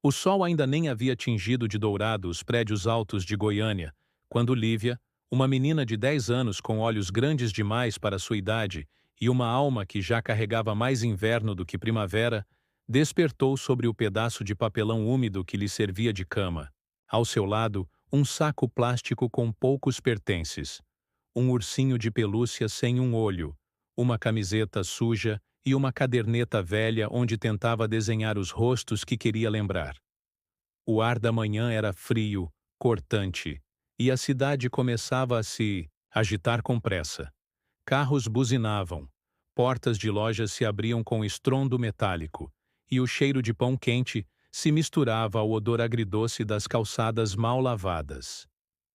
O sol ainda nem havia tingido de dourado os prédios altos de Goiânia, quando Lívia, uma menina de 10 anos com olhos grandes demais para sua idade e uma alma que já carregava mais inverno do que primavera, despertou sobre o pedaço de papelão úmido que lhe servia de cama. Ao seu lado, um saco plástico com poucos pertences, um ursinho de pelúcia sem um olho, uma camiseta suja e uma caderneta velha onde tentava desenhar os rostos que queria lembrar. O ar da manhã era frio, cortante, e a cidade começava a se agitar com pressa. Carros buzinavam, portas de lojas se abriam com estrondo metálico, e o cheiro de pão quente se misturava ao odor agridoce das calçadas mal lavadas.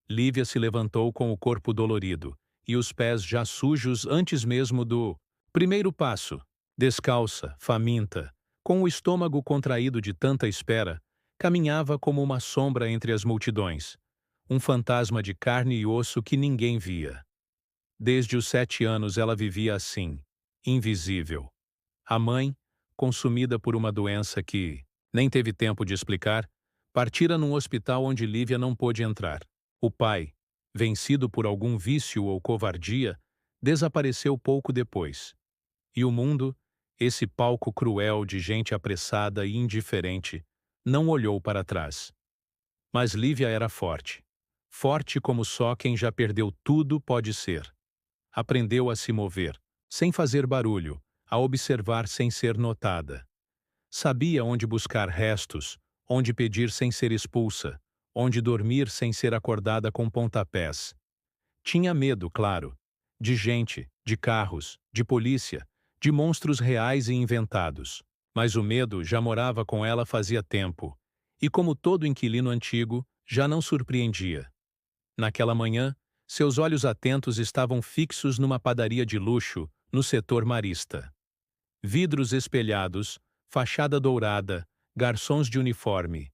Lívia se levantou com o corpo dolorido, e os pés já sujos antes mesmo do primeiro passo. Descalça, faminta, com o estômago contraído de tanta espera, caminhava como uma sombra entre as multidões, um fantasma de carne e osso que ninguém via. Desde os 7 anos ela vivia assim, invisível. A mãe, consumida por uma doença que nem teve tempo de explicar, partira num hospital onde Lívia não pôde entrar. O pai, vencido por algum vício ou covardia, desapareceu pouco depois. E o mundo, esse palco cruel de gente apressada e indiferente, não olhou para trás. Mas Lívia era forte. Forte como só quem já perdeu tudo pode ser. Aprendeu a se mover, sem fazer barulho, a observar sem ser notada. Sabia onde buscar restos, onde pedir sem ser expulsa, onde dormir sem ser acordada com pontapés. Tinha medo, claro, de gente, de carros, de polícia, de monstros reais e inventados. Mas o medo já morava com ela fazia tempo, e como todo inquilino antigo, já não surpreendia. Naquela manhã, seus olhos atentos estavam fixos numa padaria de luxo, no setor marista. Vidros espelhados, fachada dourada, garçons de uniforme.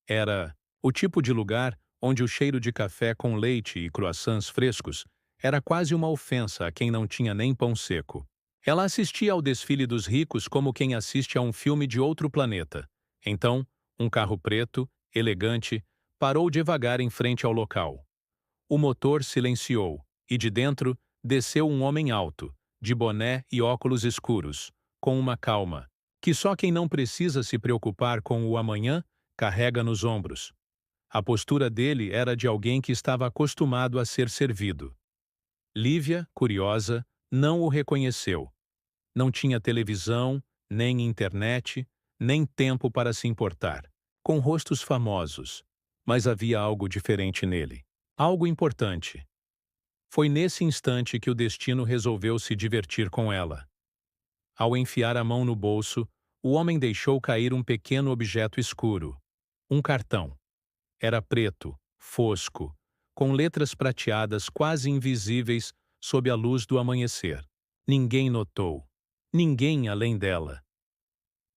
Era o tipo de lugar onde o cheiro de café com leite e croissants frescos era quase uma ofensa a quem não tinha nem pão seco. Ela assistia ao desfile dos ricos como quem assiste a um filme de outro planeta. Então, um carro preto, elegante, parou devagar em frente ao local. O motor silenciou, e de dentro desceu um homem alto, de boné e óculos escuros, com uma calma, que só quem não precisa se preocupar com o amanhã carrega nos ombros. A postura dele era de alguém que estava acostumado a ser servido. Lívia, curiosa, não o reconheceu. Não tinha televisão, nem internet, nem tempo para se importar. Com rostos famosos. Mas havia algo diferente nele. Algo importante. Foi nesse instante que o destino resolveu se divertir com ela. Ao enfiar a mão no bolso, o homem deixou cair um pequeno objeto escuro. Um cartão. Era preto, fosco, com letras prateadas quase invisíveis sob a luz do amanhecer. Ninguém notou. Ninguém além dela.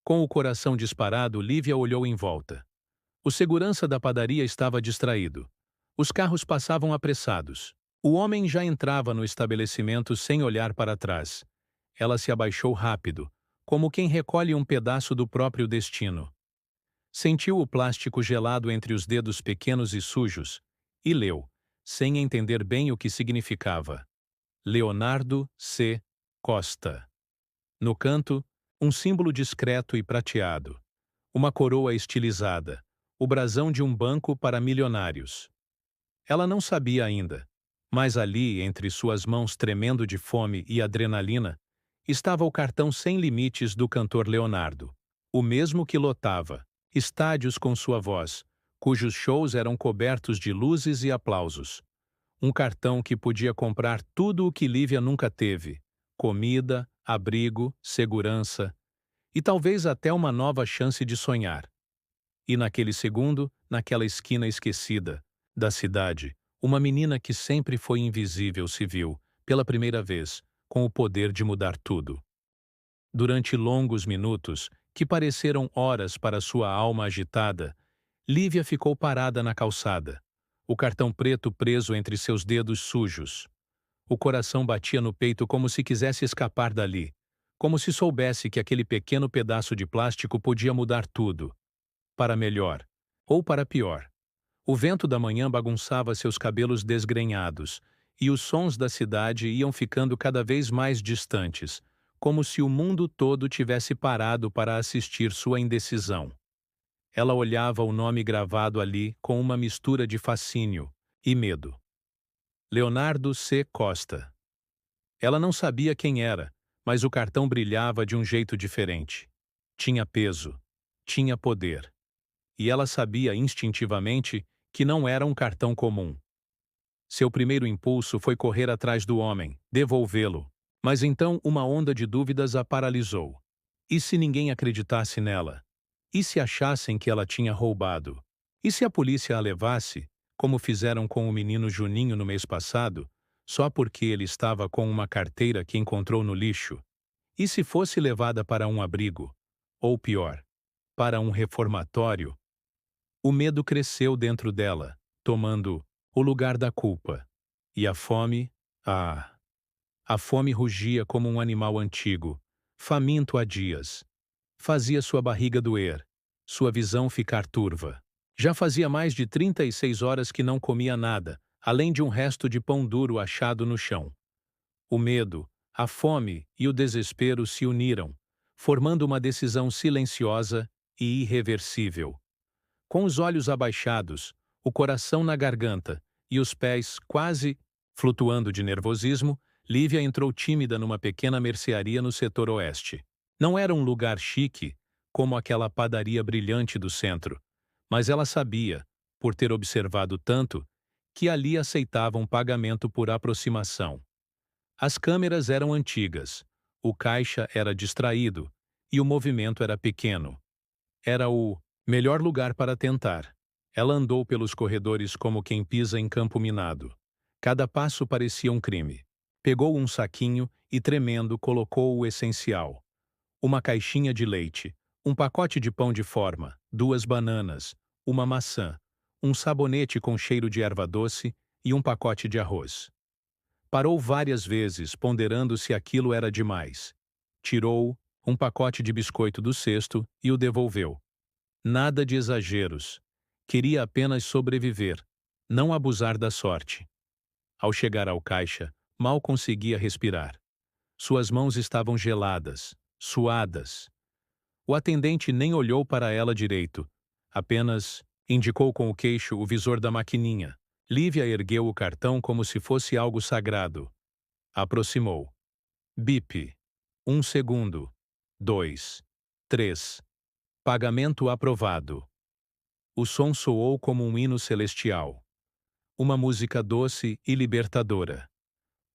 Com o coração disparado, Lívia olhou em volta. O segurança da padaria estava distraído. Os carros passavam apressados. O homem já entrava no estabelecimento sem olhar para trás. Ela se abaixou rápido, como quem recolhe um pedaço do próprio destino. Sentiu o plástico gelado entre os dedos pequenos e sujos, e leu, sem entender bem o que significava. Leonardo C. Costa. No canto, um símbolo discreto e prateado. Uma coroa estilizada, o brasão de um banco para milionários. Ela não sabia ainda, mas ali, entre suas mãos tremendo de fome e adrenalina, estava o cartão sem limites do cantor Leonardo, o mesmo que lotava estádios com sua voz, cujos shows eram cobertos de luzes e aplausos. Um cartão que podia comprar tudo o que Lívia nunca teve: comida, abrigo, segurança e talvez até uma nova chance de sonhar. E naquele segundo, naquela esquina esquecida da cidade, uma menina que sempre foi invisível se viu, pela primeira vez, com o poder de mudar tudo. Durante longos minutos, que pareceram horas para sua alma agitada, Lívia ficou parada na calçada, o cartão preto preso entre seus dedos sujos. O coração batia no peito como se quisesse escapar dali, como se soubesse que aquele pequeno pedaço de plástico podia mudar tudo. para melhor ou para pior. O vento da manhã bagunçava seus cabelos desgrenhados, e os sons da cidade iam ficando cada vez mais distantes, como se o mundo todo tivesse parado para assistir sua indecisão. Ela olhava o nome gravado ali com uma mistura de fascínio e medo. Leonardo C. Costa. Ela não sabia quem era, mas o cartão brilhava de um jeito diferente. Tinha peso, tinha poder. E ela sabia instintivamente que não era um cartão comum. Seu primeiro impulso foi correr atrás do homem, devolvê-lo. Mas então uma onda de dúvidas a paralisou. E se ninguém acreditasse nela? E se achassem que ela tinha roubado? E se a polícia a levasse, como fizeram com o menino Juninho no mês passado, só porque ele estava com uma carteira que encontrou no lixo? E se fosse levada para um abrigo? Ou pior, para um reformatório? O medo cresceu dentro dela, tomando o lugar da culpa. E a fome, a fome rugia como um animal antigo, faminto há dias. Fazia sua barriga doer, sua visão ficar turva. Já fazia mais de 36 horas que não comia nada, além de um resto de pão duro achado no chão. O medo, a fome e o desespero se uniram, formando uma decisão silenciosa e irreversível. Com os olhos abaixados, o coração na garganta e os pés quase flutuando de nervosismo, Lívia entrou tímida numa pequena mercearia no setor oeste. Não era um lugar chique, como aquela padaria brilhante do centro, mas ela sabia, por ter observado tanto, que ali aceitavam pagamento por aproximação. As câmeras eram antigas, o caixa era distraído e o movimento era pequeno. Era o melhor lugar para tentar. Ela andou pelos corredores como quem pisa em campo minado. Cada passo parecia um crime. Pegou um saquinho e, tremendo, colocou o essencial. Uma caixinha de leite, um pacote de pão de forma, 2 bananas, uma maçã, um sabonete com cheiro de erva doce e um pacote de arroz. Parou várias vezes, ponderando se aquilo era demais. Tirou um pacote de biscoito do cesto e o devolveu. Nada de exageros. Queria apenas sobreviver, não abusar da sorte. Ao chegar ao caixa, mal conseguia respirar. Suas mãos estavam geladas, suadas. O atendente nem olhou para ela direito. Apenas indicou com o queixo o visor da maquininha. Lívia ergueu o cartão como se fosse algo sagrado. Aproximou. Bip. 1 segundo. 2. 3. Pagamento aprovado. O som soou como um hino celestial. Uma música doce e libertadora.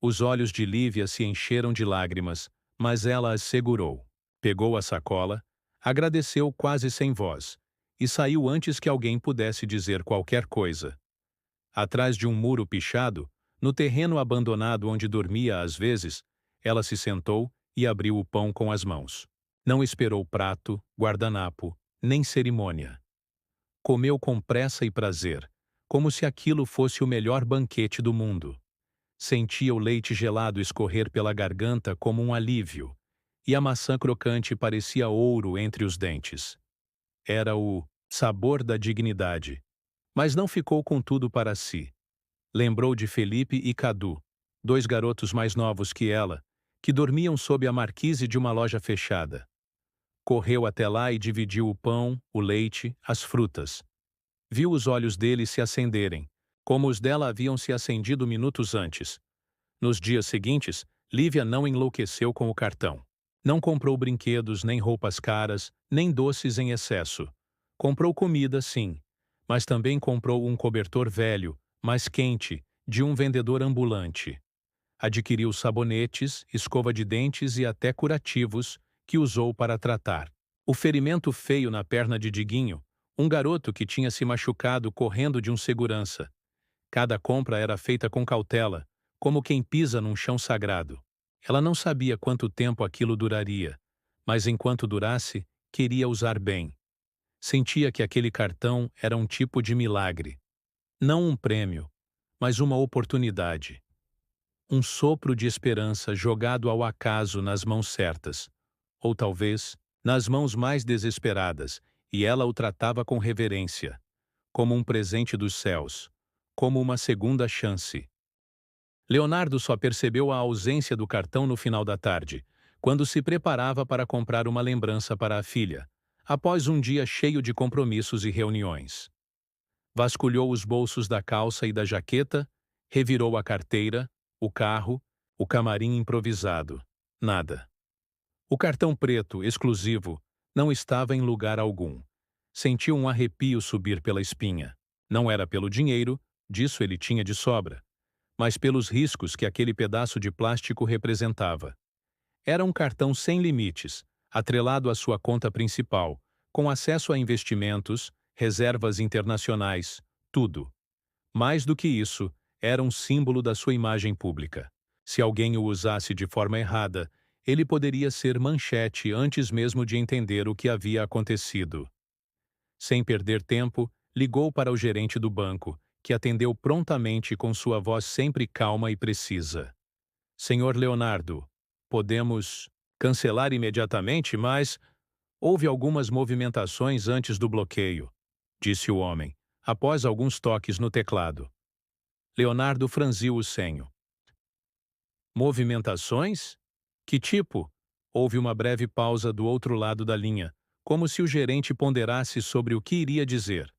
Os olhos de Lívia se encheram de lágrimas, mas ela as segurou. Pegou a sacola, agradeceu quase sem voz, e saiu antes que alguém pudesse dizer qualquer coisa. Atrás de um muro pichado, no terreno abandonado onde dormia às vezes, ela se sentou e abriu o pão com as mãos. Não esperou prato, guardanapo, nem cerimônia. Comeu com pressa e prazer, como se aquilo fosse o melhor banquete do mundo. Sentia o leite gelado escorrer pela garganta como um alívio, e a maçã crocante parecia ouro entre os dentes. Era o sabor da dignidade. Mas não ficou com tudo para si. Lembrou de Felipe e Cadu, 2 garotos mais novos que ela, que dormiam sob a marquise de uma loja fechada. Correu até lá e dividiu o pão, o leite, as frutas. Viu os olhos deles se acenderem, como os dela haviam se acendido minutos antes. Nos dias seguintes, Lívia não enlouqueceu com o cartão. Não comprou brinquedos, nem roupas caras, nem doces em excesso. Comprou comida, sim, mas também comprou um cobertor velho, mas quente, de um vendedor ambulante. Adquiriu sabonetes, escova de dentes e até curativos, que usou para tratar o ferimento feio na perna de Diguinho, um garoto que tinha se machucado correndo de um segurança. Cada compra era feita com cautela, como quem pisa num chão sagrado. Ela não sabia quanto tempo aquilo duraria, mas enquanto durasse, queria usar bem. Sentia que aquele cartão era um tipo de milagre. Não um prêmio, mas uma oportunidade. Um sopro de esperança jogado ao acaso nas mãos certas. Ou talvez, nas mãos mais desesperadas, e ela o tratava com reverência, como um presente dos céus, como uma segunda chance. Leonardo só percebeu a ausência do cartão no final da tarde, quando se preparava para comprar uma lembrança para a filha, após um dia cheio de compromissos e reuniões. Vasculhou os bolsos da calça e da jaqueta, revirou a carteira, o carro, o camarim improvisado. Nada. O cartão preto, exclusivo, não estava em lugar algum. Sentiu um arrepio subir pela espinha. Não era pelo dinheiro, disso ele tinha de sobra, mas pelos riscos que aquele pedaço de plástico representava. Era um cartão sem limites, atrelado à sua conta principal, com acesso a investimentos, reservas internacionais, tudo. Mais do que isso, era um símbolo da sua imagem pública. Se alguém o usasse de forma errada, ele poderia ser manchete antes mesmo de entender o que havia acontecido. Sem perder tempo, ligou para o gerente do banco, que atendeu prontamente com sua voz sempre calma e precisa. Senhor Leonardo, podemos cancelar imediatamente, mas houve algumas movimentações antes do bloqueio, disse o homem, após alguns toques no teclado. Leonardo franziu o senho. Movimentações? Que tipo? Houve uma breve pausa do outro lado da linha, como se o gerente ponderasse sobre o que iria dizer.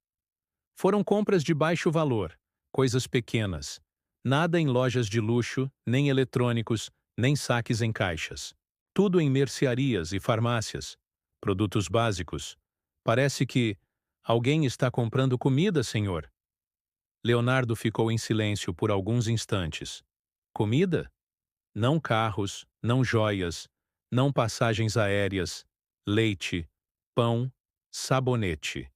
Foram compras de baixo valor, coisas pequenas. Nada em lojas de luxo, nem eletrônicos, nem saques em caixas. Tudo em mercearias e farmácias. Produtos básicos. Parece que alguém está comprando comida, senhor. Leonardo ficou em silêncio por alguns instantes. Comida? Não carros, não joias, não passagens aéreas, leite, pão, sabonete.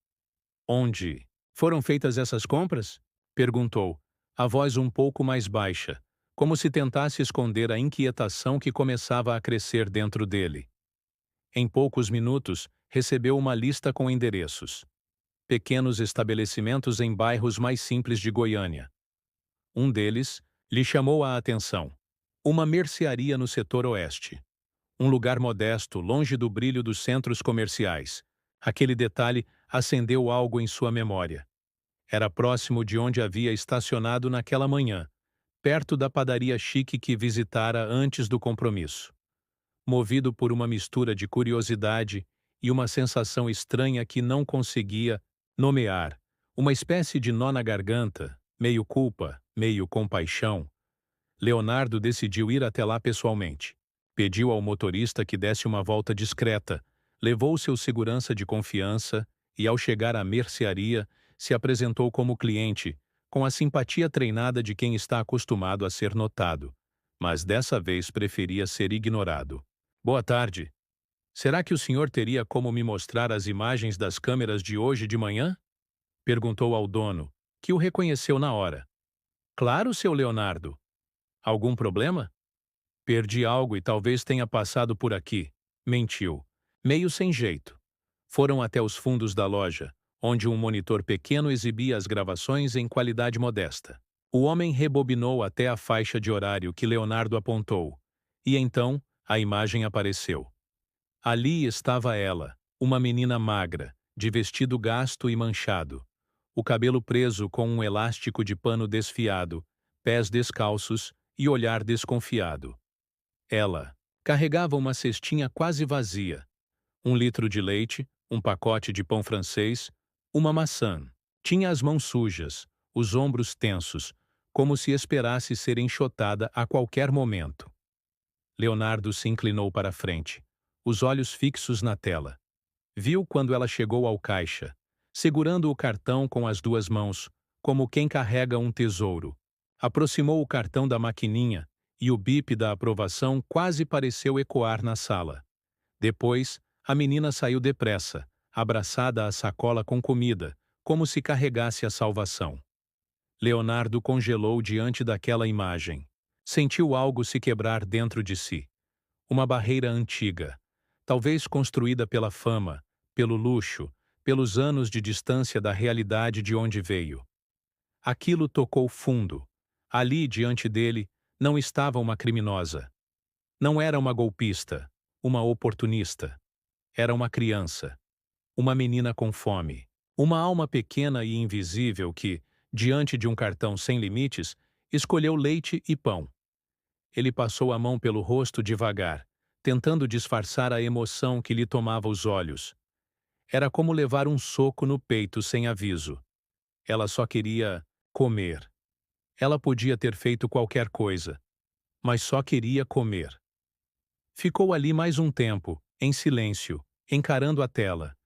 Onde foram feitas essas compras? Perguntou, a voz um pouco mais baixa, como se tentasse esconder a inquietação que começava a crescer dentro dele. Em poucos minutos, recebeu uma lista com endereços. Pequenos estabelecimentos em bairros mais simples de Goiânia. Um deles lhe chamou a atenção. Uma mercearia no setor oeste. Um lugar modesto, longe do brilho dos centros comerciais. Aquele detalhe acendeu algo em sua memória. Era próximo de onde havia estacionado naquela manhã, perto da padaria chique que visitara antes do compromisso. Movido por uma mistura de curiosidade e uma sensação estranha que não conseguia nomear, uma espécie de nó na garganta, meio culpa, meio compaixão, Leonardo decidiu ir até lá pessoalmente. Pediu ao motorista que desse uma volta discreta, levou seu segurança de confiança e, ao chegar à mercearia, se apresentou como cliente, com a simpatia treinada de quem está acostumado a ser notado, mas dessa vez preferia ser ignorado. Boa tarde. Será que o senhor teria como me mostrar as imagens das câmeras de hoje de manhã? Perguntou ao dono, que o reconheceu na hora. Claro, seu Leonardo. Algum problema? Perdi algo e talvez tenha passado por aqui. Mentiu. Meio sem jeito. Foram até os fundos da loja, onde um monitor pequeno exibia as gravações em qualidade modesta. O homem rebobinou até a faixa de horário que Leonardo apontou. E então, a imagem apareceu. Ali estava ela, uma menina magra, de vestido gasto e manchado. O cabelo preso com um elástico de pano desfiado, pés descalços e olhar desconfiado. Ela carregava uma cestinha quase vazia, 1 litro de leite, um pacote de pão francês, uma maçã. Tinha as mãos sujas, os ombros tensos, como se esperasse ser enxotada a qualquer momento. Leonardo se inclinou para a frente, os olhos fixos na tela. Viu quando ela chegou ao caixa, segurando o cartão com as 2 mãos, como quem carrega um tesouro. Aproximou o cartão da maquininha e o bip da aprovação quase pareceu ecoar na sala. Depois, a menina saiu depressa, abraçada à sacola com comida, como se carregasse a salvação. Leonardo congelou diante daquela imagem. Sentiu algo se quebrar dentro de si. Uma barreira antiga, talvez construída pela fama, pelo luxo, pelos anos de distância da realidade de onde veio. Aquilo tocou fundo. Ali, diante dele, não estava uma criminosa. Não era uma golpista, uma oportunista. Era uma criança. Uma menina com fome. Uma alma pequena e invisível que, diante de um cartão sem limites, escolheu leite e pão. Ele passou a mão pelo rosto devagar, tentando disfarçar a emoção que lhe tomava os olhos. Era como levar um soco no peito sem aviso. Ela só queria comer. Ela podia ter feito qualquer coisa, mas só queria comer. Ficou ali mais um tempo, em silêncio, encarando a tela.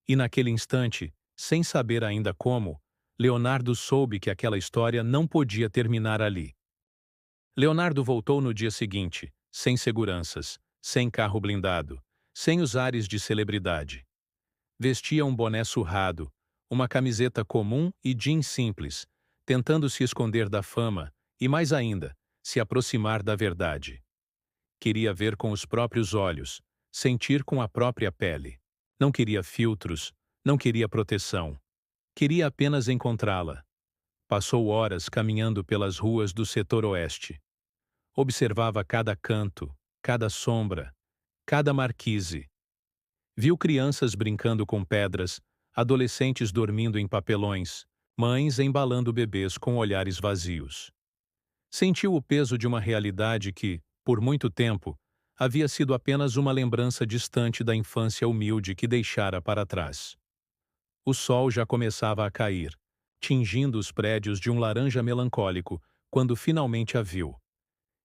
E naquele instante, sem saber ainda como, Leonardo soube que aquela história não podia terminar ali. Leonardo voltou no dia seguinte, sem seguranças, sem carro blindado, sem os ares de celebridade. Vestia um boné surrado, uma camiseta comum e jeans simples, tentando se esconder da fama e, mais ainda, se aproximar da verdade. Queria ver com os próprios olhos, sentir com a própria pele. Não queria filtros, não queria proteção. Queria apenas encontrá-la. Passou horas caminhando pelas ruas do setor oeste. Observava cada canto, cada sombra, cada marquise. Viu crianças brincando com pedras, adolescentes dormindo em papelões, mães embalando bebês com olhares vazios. Sentiu o peso de uma realidade que, por muito tempo, havia sido apenas uma lembrança distante da infância humilde que deixara para trás. O sol já começava a cair, tingindo os prédios de um laranja melancólico, quando finalmente a viu.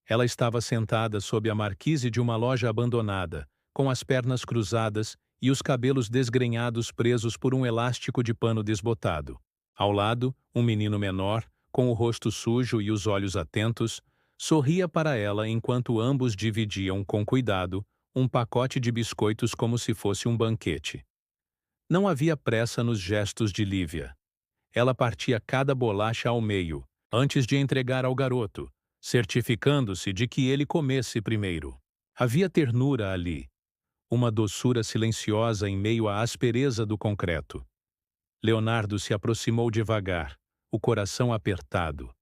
Ela estava sentada sob a marquise de uma loja abandonada, com as pernas cruzadas e os cabelos desgrenhados presos por um elástico de pano desbotado. Ao lado, um menino menor, com o rosto sujo e os olhos atentos, sorria para ela enquanto ambos dividiam, com cuidado, um pacote de biscoitos como se fosse um banquete. Não havia pressa nos gestos de Lívia. Ela partia cada bolacha ao meio, antes de entregar ao garoto, certificando-se de que ele comesse primeiro. Havia ternura ali, uma doçura silenciosa em meio à aspereza do concreto. Leonardo se aproximou devagar, o coração apertado.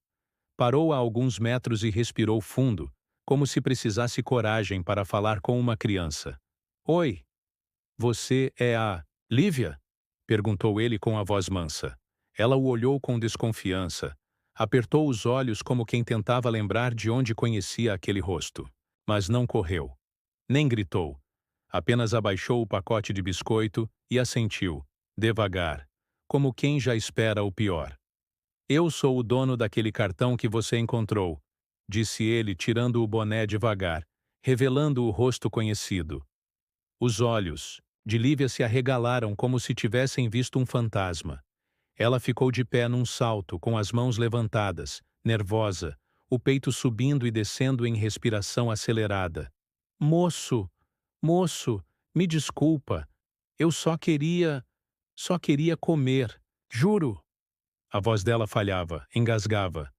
Parou a alguns metros e respirou fundo, como se precisasse coragem para falar com uma criança. Oi, você é a Lívia? Perguntou ele com a voz mansa. Ela o olhou com desconfiança. Apertou os olhos como quem tentava lembrar de onde conhecia aquele rosto. Mas não correu. Nem gritou. Apenas abaixou o pacote de biscoito e assentiu, devagar, como quem já espera o pior. Eu sou o dono daquele cartão que você encontrou, disse ele, tirando o boné devagar, revelando o rosto conhecido. Os olhos de Lívia se arregalaram como se tivessem visto um fantasma. Ela ficou de pé num salto, com as mãos levantadas, nervosa, o peito subindo e descendo em respiração acelerada. Moço, moço, me desculpa. Eu só queria comer. Juro. A voz dela falhava, engasgava.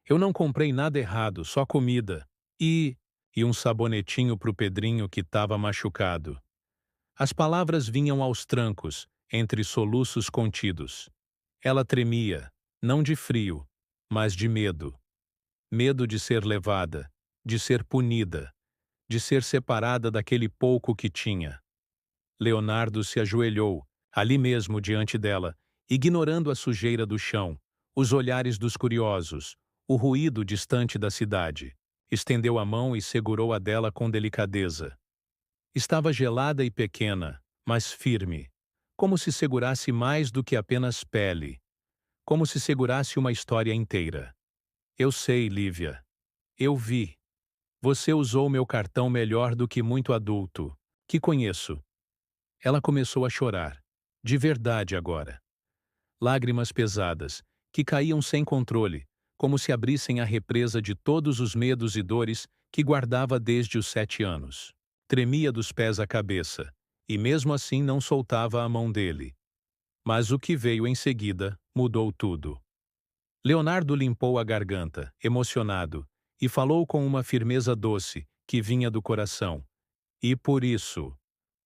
Eu não comprei nada errado, só comida. E um sabonetinho pro Pedrinho que estava machucado. As palavras vinham aos trancos, entre soluços contidos. Ela tremia, não de frio, mas de medo. Medo de ser levada, de ser punida, de ser separada daquele pouco que tinha. Leonardo se ajoelhou, ali mesmo diante dela, ignorando a sujeira do chão, os olhares dos curiosos, o ruído distante da cidade. Estendeu a mão e segurou a dela com delicadeza. Estava gelada e pequena, mas firme, como se segurasse mais do que apenas pele, como se segurasse uma história inteira. Eu sei, Lívia. Eu vi. Você usou meu cartão melhor do que muito adulto que conheço. Ela começou a chorar, de verdade agora. Lágrimas pesadas, que caíam sem controle, como se abrissem a represa de todos os medos e dores que guardava desde os 7 anos. Tremia dos pés à cabeça, e mesmo assim não soltava a mão dele. Mas o que veio em seguida mudou tudo. Leonardo limpou a garganta, emocionado, e falou com uma firmeza doce, que vinha do coração. E por isso,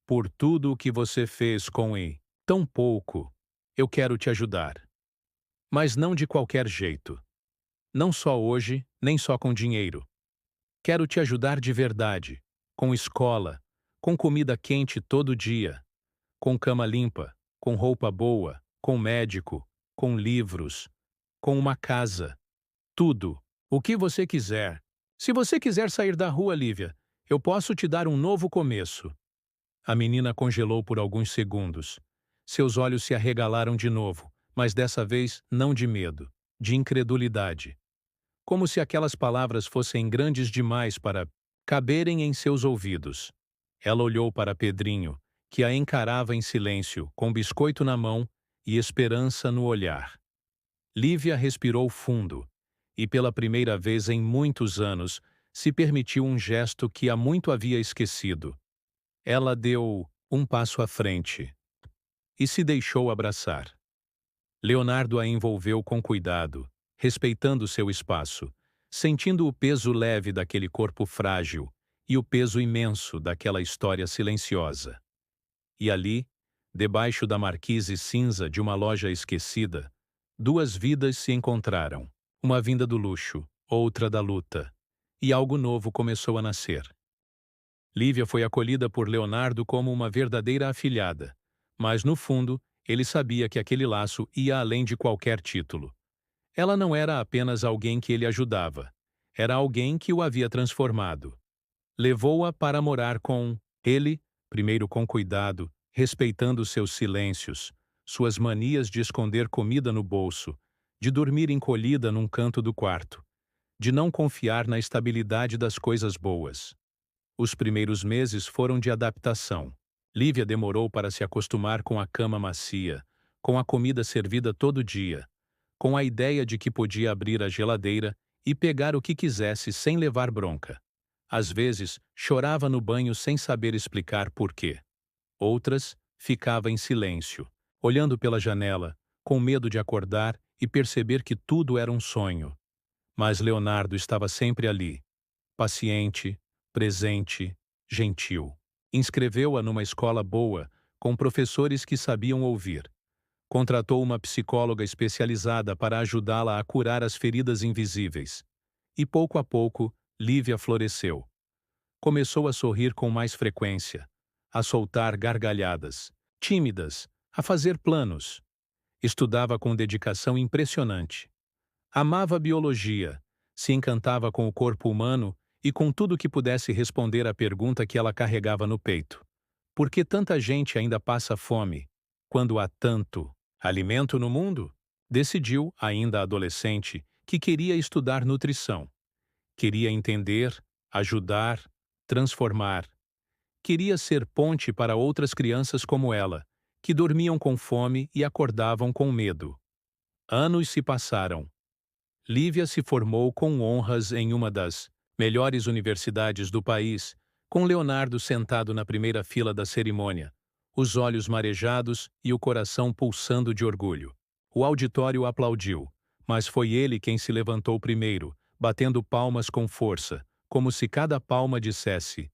por tudo o que você fez com ele, tão pouco, eu quero te ajudar. Mas não de qualquer jeito. Não só hoje, nem só com dinheiro. Quero te ajudar de verdade, com escola, com comida quente todo dia, com cama limpa, com roupa boa, com médico, com livros, com uma casa. Tudo. O que você quiser. Se você quiser sair da rua, Lívia, eu posso te dar um novo começo. A menina congelou por alguns segundos. Seus olhos se arregalaram de novo, mas dessa vez não de medo, de incredulidade. Como se aquelas palavras fossem grandes demais para caberem em seus ouvidos. Ela olhou para Pedrinho, que a encarava em silêncio, com biscoito na mão e esperança no olhar. Lívia respirou fundo e, pela primeira vez em muitos anos, se permitiu um gesto que há muito havia esquecido. Ela deu um passo à frente e se deixou abraçar. Leonardo a envolveu com cuidado, respeitando seu espaço, sentindo o peso leve daquele corpo frágil e o peso imenso daquela história silenciosa. E ali, debaixo da marquise cinza de uma loja esquecida, duas vidas se encontraram, uma vinda do luxo, outra da luta, e algo novo começou a nascer. Lívia foi acolhida por Leonardo como uma verdadeira afilhada, mas no fundo, ele sabia que aquele laço ia além de qualquer título. Ela não era apenas alguém que ele ajudava, era alguém que o havia transformado. Levou-a para morar com ele, primeiro com cuidado, respeitando seus silêncios, suas manias de esconder comida no bolso, de dormir encolhida num canto do quarto, de não confiar na estabilidade das coisas boas. Os primeiros meses foram de adaptação. Lívia demorou para se acostumar com a cama macia, com a comida servida todo dia, com a ideia de que podia abrir a geladeira e pegar o que quisesse sem levar bronca. Às vezes, chorava no banho sem saber explicar por quê. Outras, ficava em silêncio, olhando pela janela, com medo de acordar e perceber que tudo era um sonho. Mas Leonardo estava sempre ali, paciente, presente, gentil. Inscreveu-a numa escola boa, com professores que sabiam ouvir. Contratou uma psicóloga especializada para ajudá-la a curar as feridas invisíveis. E pouco a pouco, Lívia floresceu. Começou a sorrir com mais frequência, a soltar gargalhadas, tímidas, a fazer planos. Estudava com dedicação impressionante. Amava biologia, se encantava com o corpo humano e com tudo que pudesse responder à pergunta que ela carregava no peito. Por que tanta gente ainda passa fome, quando há tanto alimento no mundo? Decidiu, ainda adolescente, que queria estudar nutrição. Queria entender, ajudar, transformar. Queria ser ponte para outras crianças como ela, que dormiam com fome e acordavam com medo. Anos se passaram. Lívia se formou com honras em uma das melhores universidades do país, com Leonardo sentado na primeira fila da cerimônia, os olhos marejados e o coração pulsando de orgulho. O auditório aplaudiu, mas foi ele quem se levantou primeiro, batendo palmas com força, como se cada palma dissesse: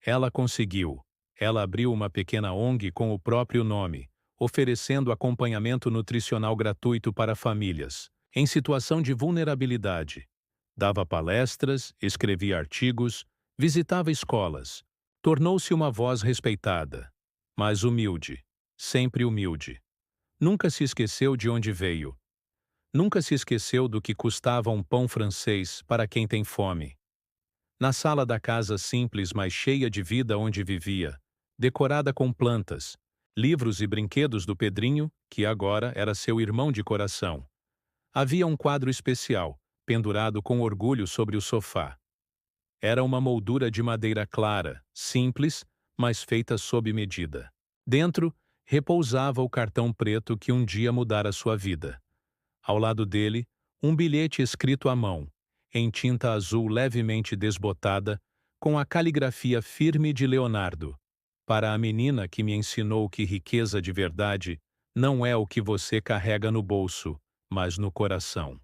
ela conseguiu. Ela abriu uma pequena ONG com o próprio nome, oferecendo acompanhamento nutricional gratuito para famílias em situação de vulnerabilidade. Dava palestras, escrevia artigos, visitava escolas. Tornou-se uma voz respeitada, mas humilde, sempre humilde. Nunca se esqueceu de onde veio. Nunca se esqueceu do que custava um pão francês para quem tem fome. Na sala da casa simples, mas cheia de vida onde vivia, decorada com plantas, livros e brinquedos do Pedrinho, que agora era seu irmão de coração. Havia um quadro especial, pendurado com orgulho sobre o sofá. Era uma moldura de madeira clara, simples, mas feita sob medida. Dentro, repousava o cartão preto que um dia mudara sua vida. Ao lado dele, um bilhete escrito à mão, em tinta azul levemente desbotada, com a caligrafia firme de Leonardo. Para a menina que me ensinou que riqueza de verdade não é o que você carrega no bolso, mas no coração.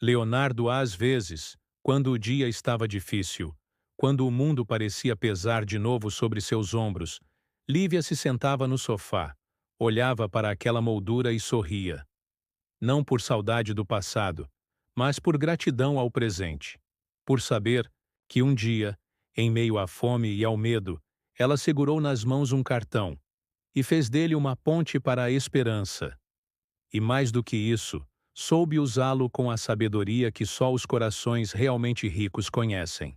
Leonardo, às vezes, quando o dia estava difícil, quando o mundo parecia pesar de novo sobre seus ombros, Lívia se sentava no sofá, olhava para aquela moldura e sorria. Não por saudade do passado, mas por gratidão ao presente. Por saber que um dia, em meio à fome e ao medo, ela segurou nas mãos um cartão e fez dele uma ponte para a esperança. E mais do que isso, soube usá-lo com a sabedoria que só os corações realmente ricos conhecem.